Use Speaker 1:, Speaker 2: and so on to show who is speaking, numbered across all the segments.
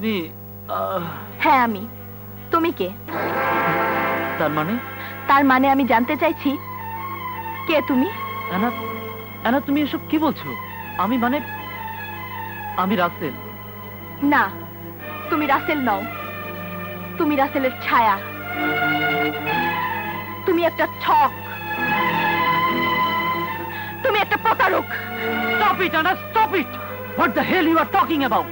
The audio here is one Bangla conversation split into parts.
Speaker 1: তুমি?
Speaker 2: হ্যাঁ আমি। তুমি কে?
Speaker 1: তার মানে?
Speaker 2: তার মানে আমি জানতে চাইছি কে তুমি?
Speaker 1: অ্যানা, তুমি এসব কি বলছো? আমি রাসেল।
Speaker 2: না, তুমি রাসেল নও। তুমি রাসেলের ছায়া। তুমি একটা ছক। তুমি একটা প্রতারক।
Speaker 1: Stop it, Anna, stop it! What the hell you are talking about?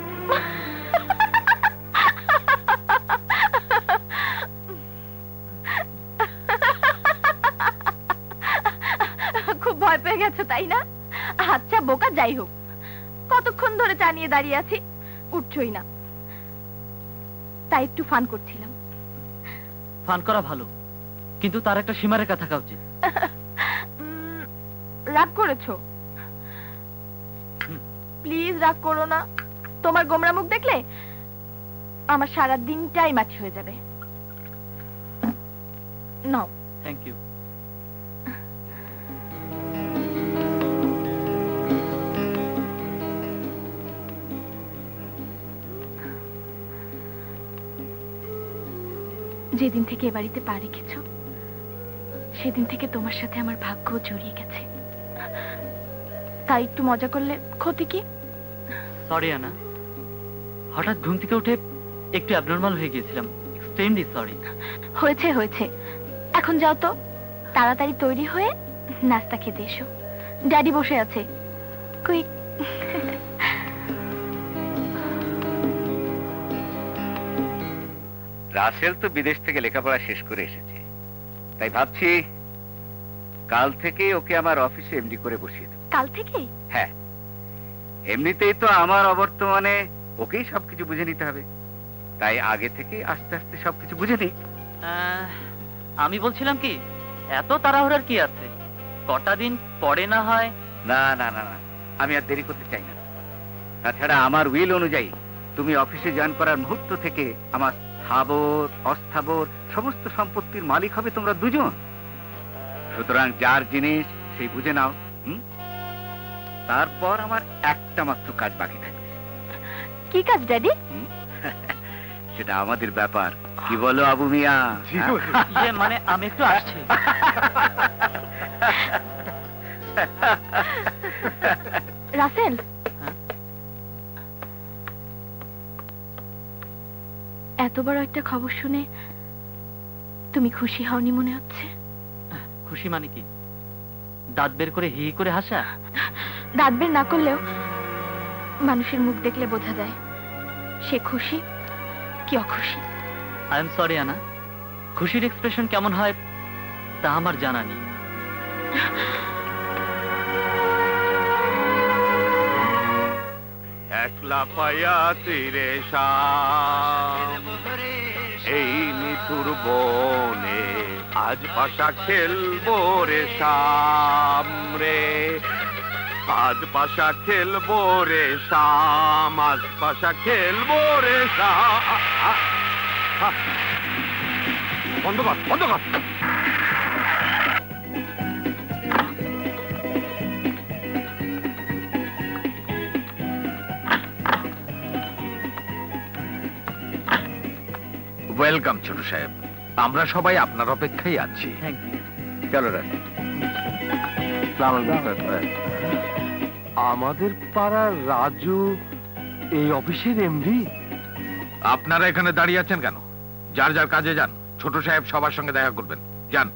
Speaker 2: খুব ভয় পেয়ে গেছো তাই না? আচ্ছা বোকা, যাই হোক, কতক্ষণ ধরে চা নিয়ে দাঁড়িয়ে আছি, উঠছই না, তাই একটু ফান করছিলাম।
Speaker 1: ফান করা ভালো, কিন্তু তার একটা সীমারেখা থাকা উচিত।
Speaker 2: রাগ করেছো? প্লিজ রাগ করো না। তোমার গোমরা মুখ দেখলে আমার সারা দিনটাই মাটি হয়ে যাবে। নাও।
Speaker 1: Thank you.
Speaker 2: যেদিন থেকে এ বাড়িতে পা রেখেছ সেদিন থেকে তোমার সাথে আমার ভাগ্য জড়িয়ে গেছে, তাই একটু মজা করলে ক্ষতি কি?
Speaker 1: সরি আনা, হঠাৎ ঘুম থেকে উঠে একটু অ্যাবনর্মাল হয়ে গিয়েছিলাম। Extremely sorry.
Speaker 2: হয়েছে হয়েছে, এখন যাও তো, তাড়াতাড়ি তৈরি হয়ে নাস্তা খেতে এসো। ড্যাডি বসে আছে। কুইক।
Speaker 3: রাসেল তো বিদেশ থেকে লেখাপড়া শেষ করে এসেছে, তাই ভাবছি কাল থেকে ওকে আমার অফিসে এমডি করে বসিয়ে দেব।
Speaker 2: কাল থেকে?
Speaker 3: হ্যাঁ, এমনিতেই তো আমার অবর্তমানে ওকেই সবকিছু বুঝে নিতে হবে, তাই আগে থেকে আস্তে আস্তে সবকিছু বুঝে নিই।
Speaker 1: আমি বলছিলাম কি, এত তাড়াহুড়ার কি আছে? কটা দিন পরে না হয়?
Speaker 3: না না না না, আমি আর দেরি করতে চাই না। তাছাড়া আমার উইল অনুযায়ী তুমি অফিসে জয়েন করার মুহূর্ত থেকে আমার স্থাবর অস্থাবর সমস্ত সম্পত্তির মালিক হবে তোমরা দুজন। সুতরাং যার জিনিস সেই বুঝে নাও। তারপর আমার একটা মাত্র কাজ বাকি থাকবে।
Speaker 2: কি কাজ ড্যাডি?
Speaker 3: সেটা আমাদের ব্যাপার, কি বলো আবু মিয়া?
Speaker 1: মানে আমি একটু আসছি।
Speaker 2: রাসেল, এত বড় একটা খবর শুনে তুমি খুশি হওনি মনে হচ্ছে?
Speaker 1: খুশি মানে কি? দাঁত বের করে হি করে হাসা?
Speaker 2: দাঁত বের না করলেও মানুষের মুখ দেখলে বোঝা যায় সে খুশি কি অখুশি।
Speaker 1: আই এম সরি আনা, খুশির এক্সপ্রেশন কেমন হয় তা আমার জানা নেই।
Speaker 4: একলা পায়া তীরে এই নিতুর বনে আজ পাশা খেলবো রে শাম রে, আজ পাশা খেলবো রে শাম, আজ পাশা খেলবো রে শাম। বন্ধ কর, বন্ধ কর।
Speaker 5: ওয়েলকাম ছোট সাহেব, আমরা সবাই আপনার অপেক্ষায় আছি।
Speaker 3: চলো রাজ।
Speaker 4: আমাদের পাড়ার রাজু এই অফিসের এমডি?
Speaker 5: আপনারা এখানে দাঁড়িয়ে আছেন কেন? যার যার কাজে যান, ছোট সাহেব সবার সঙ্গে দেখা করবেন, যান।